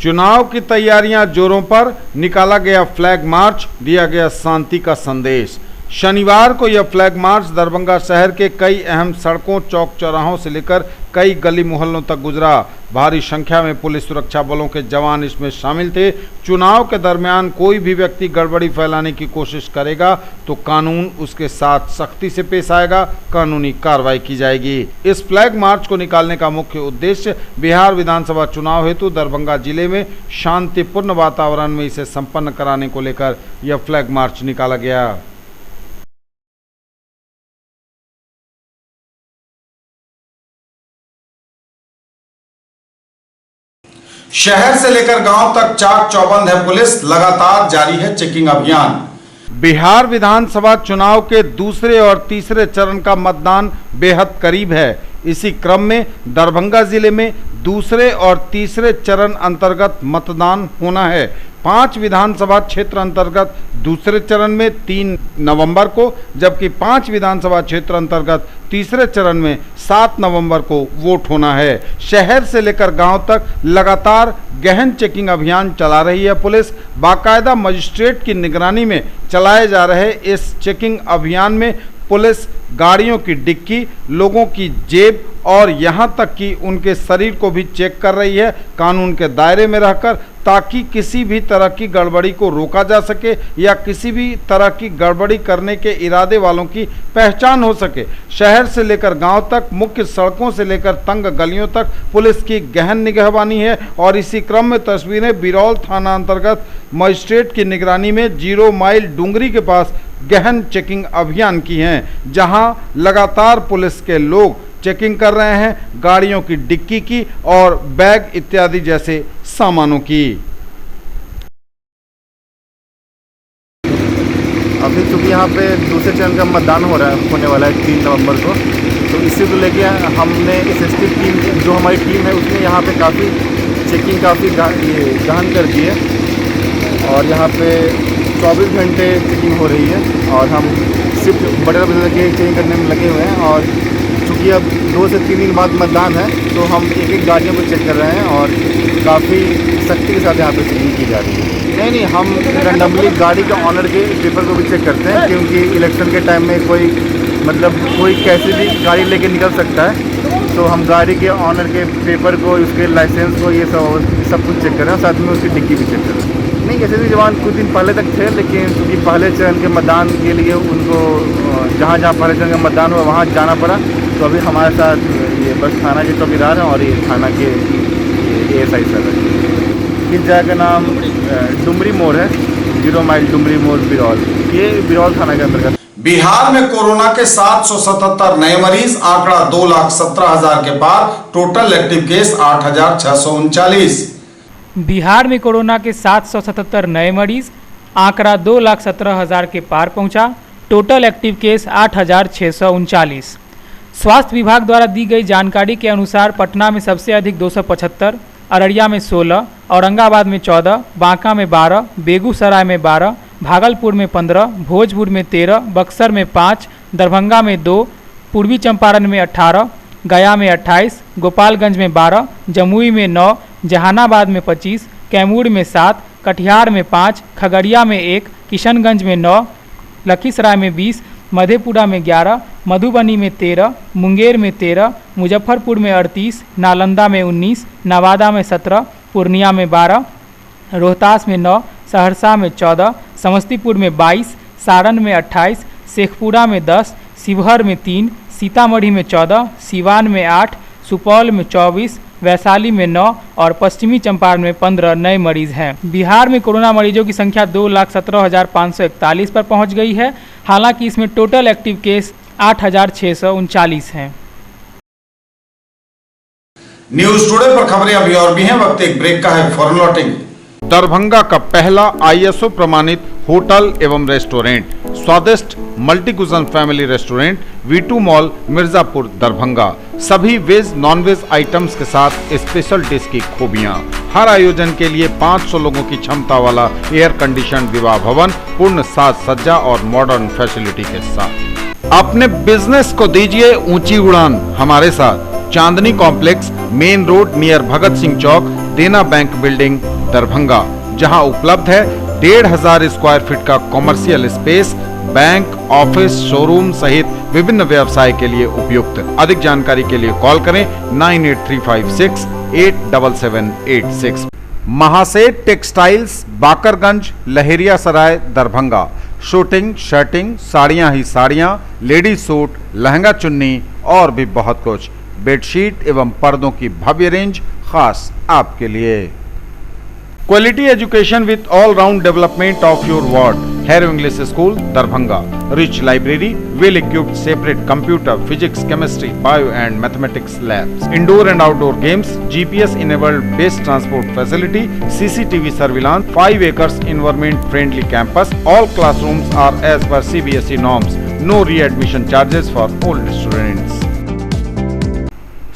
चुनाव की तैयारियां जोरों पर, निकाला गया फ्लैग मार्च, दिया गया शांति का संदेश। शनिवार को यह फ्लैग मार्च दरभंगा शहर के कई अहम सड़कों, चौक चौराहों से लेकर कई गली मोहल्लों तक गुजरा। भारी संख्या में पुलिस सुरक्षा बलों के जवान इसमें शामिल थे। चुनाव के दरमियान कोई भी व्यक्ति गड़बड़ी फैलाने की कोशिश करेगा तो कानून उसके साथ सख्ती से पेश आएगा, कानूनी कार्रवाई की जाएगी। इस फ्लैग मार्च को निकालने का मुख्य उद्देश्य बिहार विधानसभा चुनाव हेतु दरभंगा जिले में शांतिपूर्ण वातावरण में इसे संपन्न कराने को लेकर यह फ्लैग मार्च निकाला गया। शहर से लेकर गांव तक चाक चौबंद है पुलिस, लगातार जारी है चेकिंग अभियान। बिहार विधानसभा चुनाव के दूसरे और तीसरे चरण का मतदान बेहद करीब है। इसी क्रम में दरभंगा जिले में दूसरे और तीसरे चरण अंतर्गत मतदान होना है। 5 विधानसभा क्षेत्र अंतर्गत दूसरे चरण में 3 नवंबर को, जबकि 5 विधानसभा क्षेत्र अंतर्गत तीसरे चरण में 7 नवंबर को वोट होना है। शहर से लेकर गांव तक लगातार गहन चेकिंग अभियान चला रही है पुलिस। बाकायदा मजिस्ट्रेट की निगरानी में चलाए जा रहे इस चेकिंग अभियान में पुलिस गाड़ियों की डिक्की, लोगों की जेब और यहां तक कि उनके शरीर को भी चेक कर रही है, कानून के दायरे में रहकर, ताकि किसी भी तरह की गड़बड़ी को रोका जा सके या किसी भी तरह की गड़बड़ी करने के इरादे वालों की पहचान हो सके। शहर से लेकर गांव तक, मुख्य सड़कों से लेकर तंग गलियों तक पुलिस की गहन निगहबानी है। और इसी क्रम में तस्वीरें बिरौल थाना अंतर्गत मजिस्ट्रेट की निगरानी में 0 माइल डुंगरी के पास गहन चेकिंग अभियान की हैं, जहां लगातार पुलिस के लोग चेकिंग कर रहे हैं गाड़ियों की डिक्की की और बैग इत्यादि जैसे सामानों की। अभी चूँकि यहाँ पे दूसरे चरण का मतदान होने वाला है 3 नवंबर को, तो इसी को लेके हमने एसएसटी टीम, जो हमारी टीम है, उसने यहाँ पे काफ़ी चेकिंग काफ़ी गहन कर दी है और यहाँ पे 24 घंटे चेकिंग हो रही है और हम सिर्फ बड़े बड़े चेकिंग करने में लगे हुए हैं। और चूँकि अब 2 से 3 दिन बाद मतदान है, तो हम एक एक गाड़ियों को चेक कर रहे हैं और काफ़ी सख्ती के साथ यहाँ पे चेकिंग की जा रही है। नहीं, हम रैंडमली गाड़ी के ऑनर के पेपर को भी चेक करते हैं, क्योंकि इलेक्शन के टाइम में कोई कैसे भी गाड़ी लेके निकल सकता है, तो हम गाड़ी के ऑनर के पेपर को, उसके लाइसेंस को, ये सब कुछ चेक कर रहे हैं, साथ में उसकी डिग्गी भी चेक कर रहे हैं। नहीं, ऐसे भी जवान कुछ दिन पहले तक थे, लेकिन क्योंकि पहले चरण के मतदान के लिए उनको जहाँ पहले चरण का मतदान हुआ वहाँ जाना पड़ा, तो अभी हमारे साथ ये बस थाना के चौकीदार हैं और ये थाना के ASI सर है। इस जगह का नाम डुमरी मोड़ है, 0 माइल डुमरी मोड़ बिरौल, ये बिरौल थाना के अंतर्गत। बिहार में कोरोना के 777 नए मरीज, आंकड़ा 2,17,000 के पार, टोटल एक्टिव केस 8,639। बिहार में कोरोना के 777 नए मरीज, आंकड़ा 2,17,000 के पार पहुंचा, टोटल एक्टिव केस 8,639। स्वास्थ्य विभाग द्वारा दी गई जानकारी के अनुसार पटना में सबसे अधिक 275, अररिया में 16, औरंगाबाद में 14, बांका में 12, बेगूसराय में 12, भागलपुर में 15, भोजपुर में 13, बक्सर में 5, दरभंगा में 2, पूर्वी चंपारण में 18, गया में 28, गोपालगंज में 12, जमुई में 9, जहानाबाद में 25, कैमूर में 7, कटिहार में 5, खगड़िया में 1, किशनगंज में 9, लखीसराय में 20, मधेपुरा में 11, मधुबनी में 13, मुंगेर में 13, मुजफ्फरपुर में 38, नालंदा में 19, नवादा में 17, पूर्णिया में 12, रोहतास में 9, सहरसा में 14, समस्तीपुर में 22, सारण में 28, शेखपुरा में 10, शिवहर में 3, सीतामढ़ी में 14, सिवान में 8, सुपौल में 24, वैशाली में 9 और पश्चिमी चंपारण में 15 नए मरीज हैं। बिहार में कोरोना मरीजों की संख्या 2,17,541 पर पहुंच गई है। हालांकि इसमें टोटल एक्टिव केस 8,639 हैं। न्यूज टुडे पर खबरें अभी और भी हैं, वक्त एक ब्रेक का है, फौरन लौटेंगे। दरभंगा का पहला ISO प्रमाणित होटल एवं रेस्टोरेंट स्वादिष्ट multi cuisine family restaurant V2 mall Mirzapur Darbhanga. सभी वेज नॉन वेज आइटम्स के साथ स्पेशल डिश की खूबियां। हर आयोजन के लिए 500 लोगों की क्षमता वाला एयर कंडीशन विवाह भवन पूर्ण साज सज्जा और मॉडर्न फैसिलिटी के साथ। अपने बिजनेस को दीजिए ऊंची उड़ान हमारे साथ। चांदनी complex, main road near Bhagat Singh चौक, देना बैंक बिल्डिंग दरभंगा, जहां उपलब्ध है 1500 स्क्वायर फीट का commercial space, bank, office, showroom सहित विभिन्न व्यवसाय के लिए उपयुक्त। अधिक जानकारी के लिए कॉल करें 9835687786। Mahaseth textiles, Bakarganj, Laheria Sarai Darbhanga. Shooting, shirting, साड़ियां ही साड़ियां, लेडीज सूट, लहंगा चुन्नी और भी बहुत कुछ। बेडशीट एवं पर्दों की भव्य रेंज खास आपके लिए। Quality education with all round development of your ward. Harrow English school Darbhanga. Rich library, well equipped separate computer, physics, chemistry, bio and mathematics labs, indoor and outdoor games, GPS enabled based transport facility, CCTV surveillance, 5 acres environment friendly campus. All classrooms are as per CBSE norms. No re-admission charges for old students.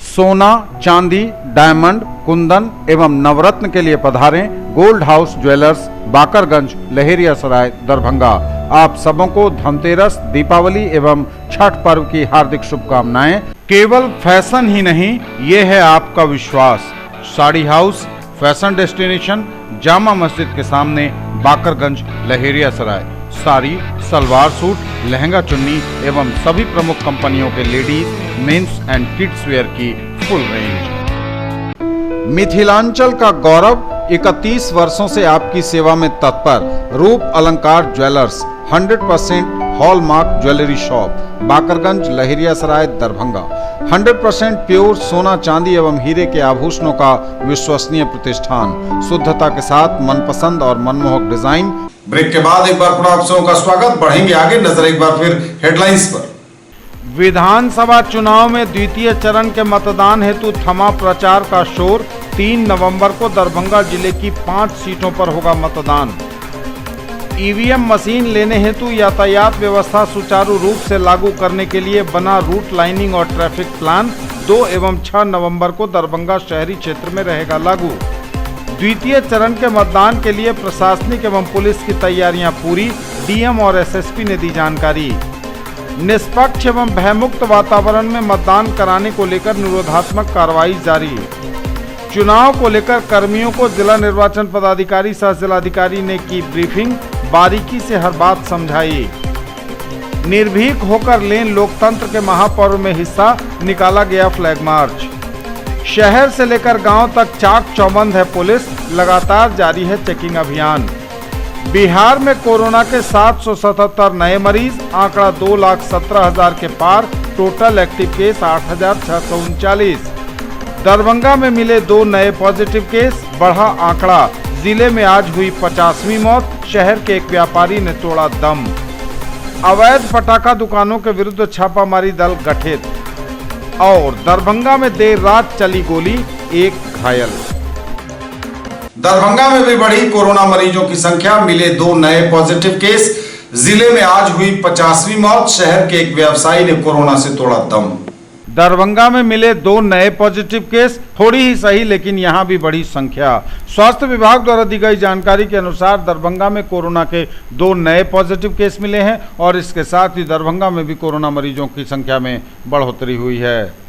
सोना, चांदी, diamond, Kundan एवं नवरत्न के लिए पधारें gold house jewellers, Bakarganj, Laheria Sarai Darbhanga. आप सबों को धनतेरस, दीपावली एवं छठ पर्व की हार्दिक शुभकामनाएं। केवल फैशन ही नहीं, ये है आपका विश्वास। Sari house, fashion destination, Jama Masjid के सामने, बाकरगंज, लहेरिया सराय। साड़ी, सलवार सूट, लहंगा चुन्नी एवं सभी प्रमुख कंपनियों के ladies, mens and kids wear की फुल रेंज। मिथिलांचल का गौरव 31 वर्षों से आपकी सेवा में तत्पर Roop Alankar jewellers, 100% hallmark jewellery shop, Bakarganj, Laheria Sarai Darbhanga. 100% pure सोना, चांदी एवं हीरे के आभूषणों का विश्वसनीय प्रतिष्ठान, शुद्धता के साथ मनपसंद और मनमोहक डिजाइन। ब्रेक के बाद एक बार पुनः आप सबों का स्वागत। बढ़ेंगे आगे, नजर एक बार फिर हेडलाइंस पर। विधानसभा चुनाव में द्वितीय चरण के मतदान हेतु थमा प्रचार का शोर। 3 नवंबर को दरभंगा जिले की 5 सीटों पर होगा मतदान। EVM मशीन लेने हेतु यातायात व्यवस्था सुचारू रूप से लागू करने के लिए बना रूट लाइनिंग और ट्रैफिक प्लान 2 एवं 6 नवंबर को दरभंगा शहरी क्षेत्र में रहेगा लागू। द्वितीय चरण के मतदान के लिए प्रशासनिक एवं पुलिस की तैयारियां पूरी, DM और SSP ने दी जानकारी। निष्पक्ष एवं भयमुक्त वातावरण में मतदान कराने को लेकर निरोधात्मक कार्रवाई जारी। चुनाव को लेकर कर्मियों को जिला निर्वाचन पदाधिकारी सह जिलाधिकारी ने की ब्रीफिंग, बारीकी से हर बात समझाई। निर्भीक होकर लेन लोकतंत्र के महापर्व में हिस्सा, निकाला गया फ्लैग मार्च। शहर से लेकर गांव तक चाक चौबंद है पुलिस, लगातार जारी है चेकिंग अभियान। बिहार में कोरोना के 777 नए मरीज, आंकड़ा 2,17,000 के पार, टोटल एक्टिव केस 8,639। दरभंगा में मिले 2 नए पॉजिटिव केस, बढ़ा आंकड़ा। जिले में आज हुई 50वीं मौत, शहर के एक व्यापारी ने तोड़ा दम। अवैध पटाखा दुकानों के विरुद्ध छापामारी दल गठित। और दरभंगा में देर रात चली गोली, 1 घायल। दरभंगा में भी बढ़ी कोरोना मरीजों की संख्या, मिले 2 नए पॉजिटिव केस। जिले में आज हुई 50वीं मौत, शहर के एक व्यवसायी ने कोरोना से तोड़ा दम। दरभंगा में मिले 2 नए पॉजिटिव केस, थोड़ी ही सही लेकिन यहां भी बड़ी संख्या। स्वास्थ्य विभाग द्वारा दी गई जानकारी के अनुसार दरभंगा में कोरोना के 2 नए पॉजिटिव केस मिले हैं और इसके साथ ही दरभंगा में भी कोरोना मरीजों की संख्या में बढ़ोतरी हुई है।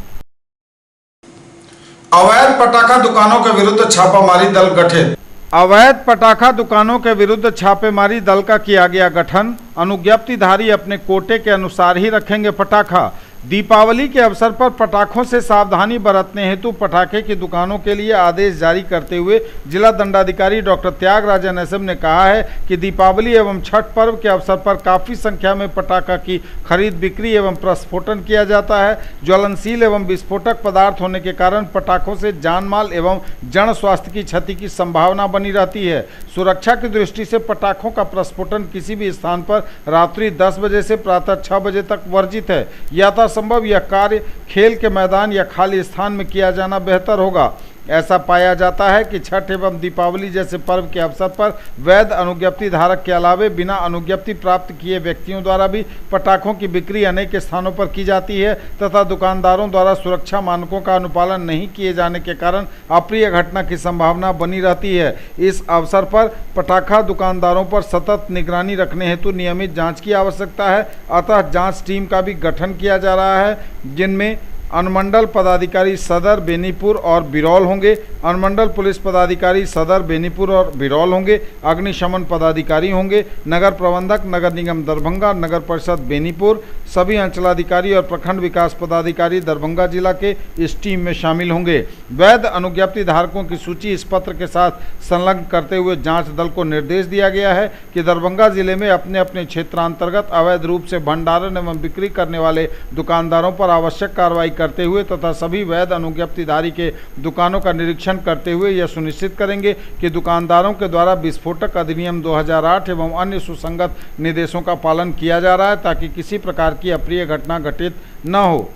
अवैध पटाखा दुकानों के विरुद्ध छापामारी दल गठित। अवैध पटाखा दुकानों के विरुद्ध छापेमारी दल का किया गया गठन। अनुज्ञप्तिधारी अपने कोटे के अनुसार ही रखेंगे पटाखा। दीपावली के अवसर पर पटाखों से सावधानी बरतने हेतु पटाखे की दुकानों के लिए आदेश जारी करते हुए जिला दंडाधिकारी डॉक्टर त्यागराजन SM ने कहा है कि दीपावली एवं छठ पर्व के अवसर पर काफ़ी संख्या में पटाखा की खरीद बिक्री एवं प्रस्फोटन किया जाता है। ज्वलनशील एवं विस्फोटक पदार्थ होने के कारण पटाखों से जान माल एवं जन स्वास्थ्य की क्षति की संभावना बनी रहती है। सुरक्षा की दृष्टि से पटाखों का प्रस्फोटन किसी भी स्थान पर रात्रि 10 बजे से प्रातः 6 बजे तक वर्जित है। यातायात संभव यह कार्य खेल के मैदान या खाली स्थान में किया जाना बेहतर होगा। ऐसा पाया जाता है कि छठ एवं दीपावली जैसे पर्व के अवसर पर वैध अनुज्ञप्ति धारक के अलावे बिना अनुज्ञप्ति प्राप्त किए व्यक्तियों द्वारा भी पटाखों की बिक्री अनेक स्थानों पर की जाती है तथा दुकानदारों द्वारा सुरक्षा मानकों का अनुपालन नहीं किए जाने के कारण अप्रिय घटना की संभावना बनी रहती है। इस अवसर पर पटाखा दुकानदारों पर सतत निगरानी रखने हेतु नियमित जाँच की आवश्यकता है। अतः जाँच टीम का भी गठन किया जा रहा है, जिनमें अनुमंडल पदाधिकारी सदर बेनीपुर और बिरौल होंगे, अनुमंडल पुलिस पदाधिकारी सदर बेनीपुर और बिरौल होंगे, अग्निशमन पदाधिकारी होंगे, नगर प्रबंधक नगर निगम दरभंगा, नगर परिषद बेनीपुर, सभी अंचलाधिकारी और प्रखंड विकास पदाधिकारी दरभंगा जिला के इस टीम में शामिल होंगे। वैध अनुज्ञप्ति धारकों की सूची इस पत्र के साथ संलग्न करते हुए जांच दल को निर्देश दिया गया है कि दरभंगा जिले में अपने अपने क्षेत्रांतर्गत अवैध रूप से भंडारण एवं बिक्री करने वाले दुकानदारों पर आवश्यक कार्रवाई करते हुए तथा सभी वैध अनुज्ञप्तिधारी के दुकानों का निरीक्षण करते हुए यह सुनिश्चित करेंगे कि दुकानदारों के द्वारा विस्फोटक अधिनियम 2008 एवं अन्य सुसंगत निर्देशों का पालन किया जा रहा है ताकि किसी प्रकार की अप्रिय घटना घटित न हो।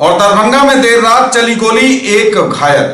और दरभंगा में देर रात चली गोली, एक घायल।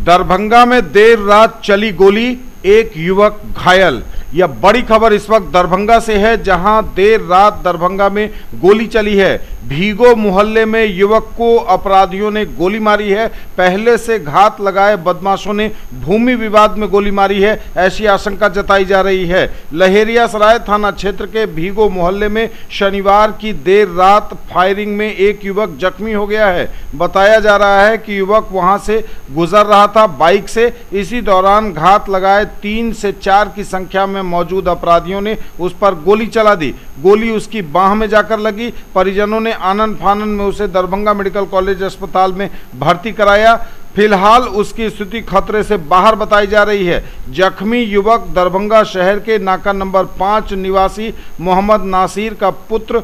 दरभंगा में देर रात चली गोली, एक युवक घायल। यह बड़ी खबर इस वक्त दरभंगा से है, जहां देर रात दरभंगा में गोली चली है। भीगो मोहल्ले में युवक को अपराधियों ने गोली मारी है। पहले से घात लगाए बदमाशों ने भूमि विवाद में गोली मारी है, ऐसी आशंका जताई जा रही है। लहेरियासराय थाना क्षेत्र के भीगो मोहल्ले में शनिवार की देर रात फायरिंग में एक युवक जख्मी हो गया है। बताया जा रहा है कि युवक वहां से गुजर रहा था बाइक से। इसी दौरान घात लगाए 3 से 4 की संख्या में मौजूद अपराधियों ने उस पर गोली चला दी। गोली उसकी बाह में जाकर लगी। परिजनों ने आनन फानन में उसे दरभंगा मेडिकल कॉलेज अस्पताल में भर्ती कराया। फिलहाल उसकी स्थिति खतरे से बाहर बताई जा रही है। जख्मी युवक दरभंगा शहर के नाका नंबर 5 निवासी मोहम्मद नासिर का पुत्र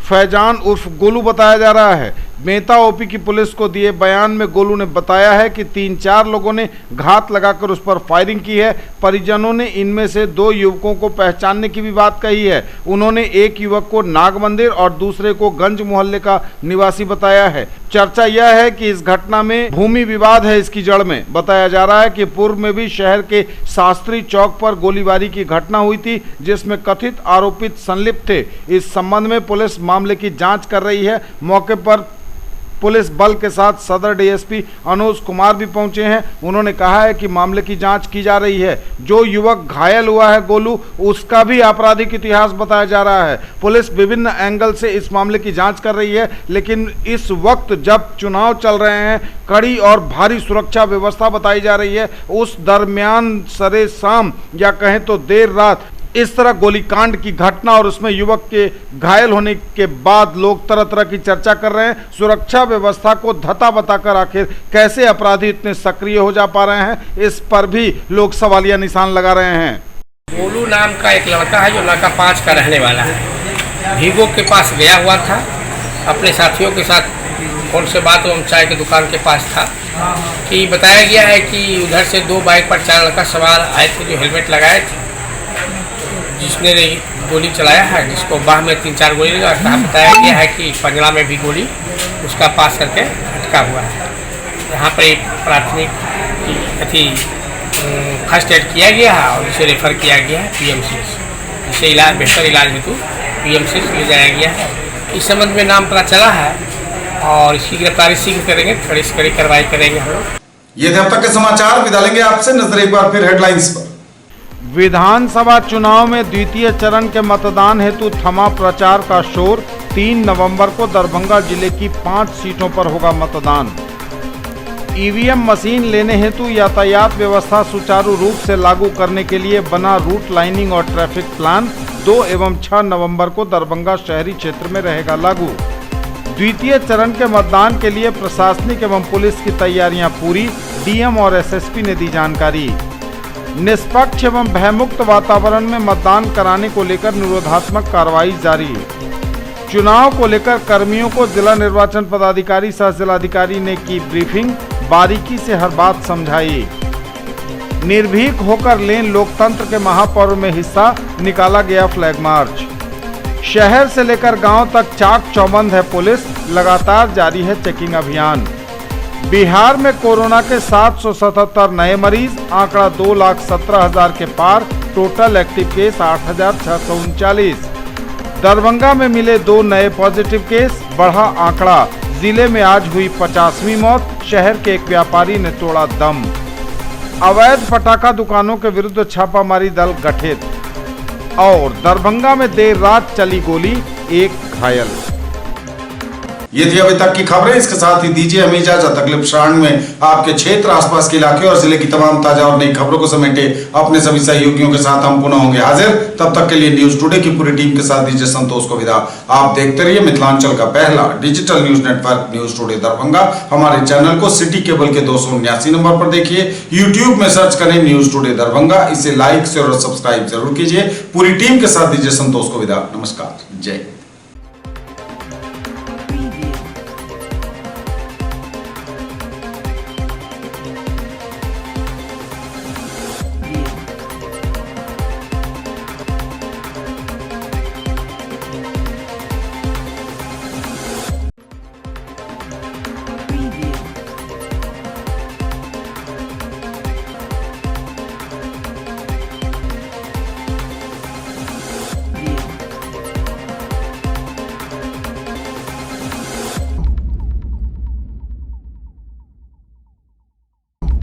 फैजान उर्फ गोलू बताया जा रहा है। मेहता ओपी की पुलिस को दिए बयान में गोलू ने बताया है कि 3-4 लोगों ने घात लगाकर उस पर फायरिंग की है। परिजनों ने इनमें से 2 युवकों को पहचानने की भी बात कही है। उन्होंने एक युवक को नाग मंदिर और दूसरे को गंज मोहल्ले का निवासी बताया है। चर्चा यह है कि इस घटना में भूमि विवाद है इसकी जड़ में। बताया जा रहा है कि पूर्व में भी शहर के शास्त्री चौक पर गोलीबारी की घटना हुई थी, जिसमें कथित आरोपित संलिप्त थे। इस संबंध में पुलिस मामले की जांच कर रही है। मौके पर पुलिस बल के साथ सदर डीएसपी अनुज कुमार भी पहुंचे हैं। उन्होंने कहा है कि मामले की जांच की जा रही है। जो युवक घायल हुआ है गोलू, उसका भी आपराधिक इतिहास बताया जा रहा है। पुलिस विभिन्न एंगल से इस मामले की जांच कर रही है, लेकिन इस वक्त जब चुनाव चल रहे हैं, कड़ी और भारी सुरक्षा व्यवस्था बताई जा रही है, उस दरमियान सरे शाम या कहें तो देर रात इस तरह गोलीकांड की घटना और उसमें युवक के घायल होने के बाद लोग तरह तरह की चर्चा कर रहे हैं। सुरक्षा व्यवस्था को धता बताकर आखिर कैसे अपराधी इतने सक्रिय हो जा पा रहे हैं, इस पर भी लोग सवालिया निशान लगा रहे हैं। गोलू नाम का एक लड़का है जो नाका 5 का रहने वाला है। भीगो के पास गया हुआ था, अपने साथियों के साथ फोन से बात एवं चाय की दुकान के पास था कि बताया गया है कि उधर से 2 बाइक पर 4 लड़का सवार आए थे जो हेलमेट लगाए थे, जिसने गोली चलाया है, जिसको बाह में 3-4 गोली लगा। बताया गया है कि पंजरा में भी गोली उसका पास करके अटका हुआ है। यहाँ पर एक प्राथमिक फर्स्ट एड किया गया है और इसे रेफर किया गया है पीएमसी, जिसे इलाज बेहतर इलाज हेतु पीएमसी ले जाया गया है। इस संबंध में नाम पता चला है और इसकी गिरफ्तारी शीघ्र करेंगे, कड़ी से कड़ी कार्रवाई करेंगे हम लोग। ये थे अब तक के समाचार। विदा लेंगे आपसे, नजर एक बार फिर हेडलाइंस पर। विधानसभा चुनाव में द्वितीय चरण के मतदान हेतु थमा प्रचार का शोर। 3 नवंबर को दरभंगा जिले की 5 सीटों पर होगा मतदान। ईवीएम मशीन लेने हेतु यातायात व्यवस्था सुचारू रूप से लागू करने के लिए बना रूट लाइनिंग और ट्रैफिक प्लान 2 एवं 6 नवंबर को दरभंगा शहरी क्षेत्र में रहेगा लागू। द्वितीय चरण के मतदान के लिए प्रशासनिक एवं पुलिस की तैयारियां पूरी, डीएम और एसएसपी ने दी जानकारी। निष्पक्ष एवं भयमुक्त वातावरण में मतदान कराने को लेकर निरोधात्मक कार्रवाई जारी। चुनाव को लेकर कर्मियों को जिला निर्वाचन पदाधिकारी सह जिलाधिकारी ने की ब्रीफिंग, बारीकी से हर बात समझाई। निर्भीक होकर लें लोकतंत्र के महापर्व में हिस्सा, निकाला गया फ्लैग मार्च। शहर से लेकर गांव तक चाक चौबंद है पुलिस, लगातार जारी है चेकिंग अभियान। बिहार में कोरोना के 777 नए मरीज, आंकड़ा 2,17,000 के पार, टोटल एक्टिव केस 8,639। दरभंगा में मिले 2 नए पॉजिटिव केस, बढ़ा आंकड़ा, जिले में आज हुई 50वीं मौत, शहर के एक व्यापारी ने तोड़ा दम। अवैध पटाखा दुकानों के विरुद्ध छापामारी दल गठित। और दरभंगा में देर रात चली गोली, 1 घायल। ये थी अभी तक की खबरें। इसके साथ ही दीजिए हमें इजाजत। अगले प्रसारण में आपके क्षेत्र, आसपास के इलाके और जिले की तमाम ताजा और नई खबरों को समेटे अपने सभी सहयोगियों के साथ हम पुनः होंगे हाजिर। तब तक के लिए न्यूज टुडे की पूरी टीम के साथ दीजिए संतोष को विदा। आप देखते रहिए मिथिलांचल का पहला digital news network news today Darbhanga. हमारे चैनल को सिटी केबल के 279 नंबर पर देखिए। यूट्यूब में सर्च करें न्यूज टुडे दरभंगा। इसे लाइक शेयर और सब्सक्राइब जरूर कीजिए। पूरी टीम के साथ दीजिए संतोष को विदा। नमस्कार, जय।